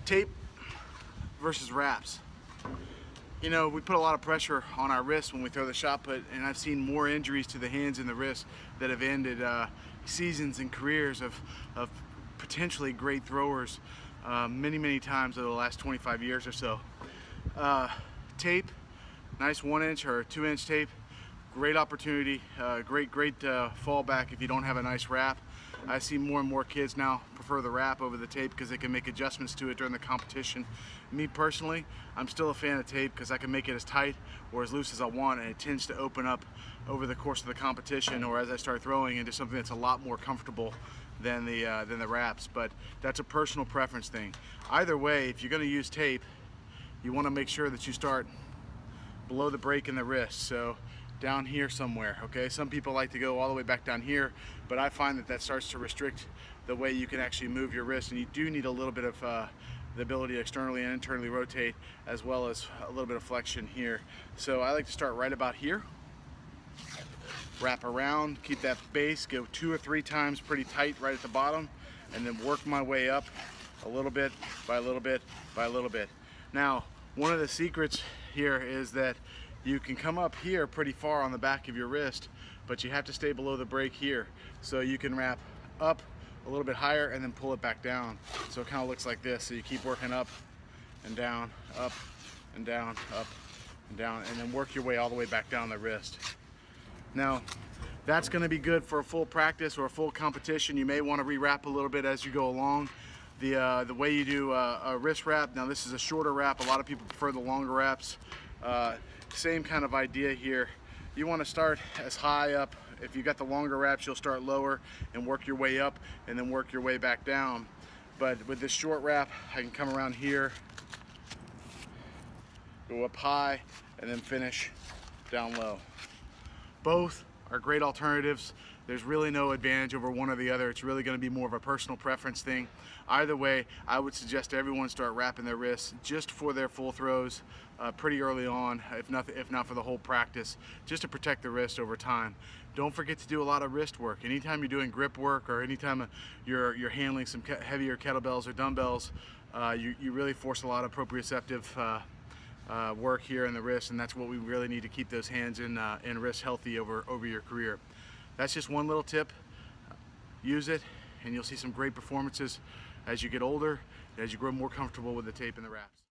Tape versus wraps. You know, we put a lot of pressure on our wrists when we throw the shot put, and I've seen more injuries to the hands and the wrists that have ended seasons and careers of potentially great throwers many times over the last 25 years or so. Tape, nice 1-inch or 2-inch tape, great opportunity, great fallback if you don't have a nice wrap. I see more and more kids now prefer the wrap over the tape because they can make adjustments to it during the competition. Me personally, I'm still a fan of tape because I can make it as tight or as loose as I want, and it tends to open up over the course of the competition or as I start throwing into something that's a lot more comfortable than the wraps. But that's a personal preference thing. Either way, if you're going to use tape, you want to make sure that you start below the break in the wrist. So down here somewhere, okay? Some people like to go all the way back down here, but I find that starts to restrict the way you can actually move your wrist, and you do need a little bit of the ability to externally and internally rotate, as well as a little bit of flexion here. So I like to start right about here, wrap around, keep that base, go 2 or 3 times pretty tight right at the bottom, and then work my way up a little bit by a little bit by a little bit. Now, one of the secrets here is that you can come up here pretty far on the back of your wrist, but you have to stay below the break here. So you can wrap up a little bit higher and then pull it back down. So it kind of looks like this. So you keep working up and down, up and down, up and down, and then work your way all the way back down the wrist. Now, that's going to be good for a full practice or a full competition. You may want to re-wrap a little bit as you go along. The way you do a wrist wrap, now this is a shorter wrap. A lot of people prefer the longer wraps. Same kind of idea here. You want to start as high up. If you got the longer wraps, you'll start lower and work your way up and then work your way back down. But with this short wrap, I can come around here, go up high, and then finish down low. Both are great alternatives. There's really no advantage over one or the other. It's really going to be more of a personal preference thing. Either way, I would suggest everyone start wrapping their wrists just for their full throws pretty early on, if not for the whole practice, just to protect the wrist over time. Don't forget to do a lot of wrist work. Anytime you're doing grip work or anytime you're handling some heavier kettlebells or dumbbells, you really force a lot of proprioceptive work here in the wrist, and that's what we really need to keep those hands and wrists healthy over your career. That's just one little tip. Use it and you'll see some great performances as you get older, as you grow more comfortable with the tape and the wraps.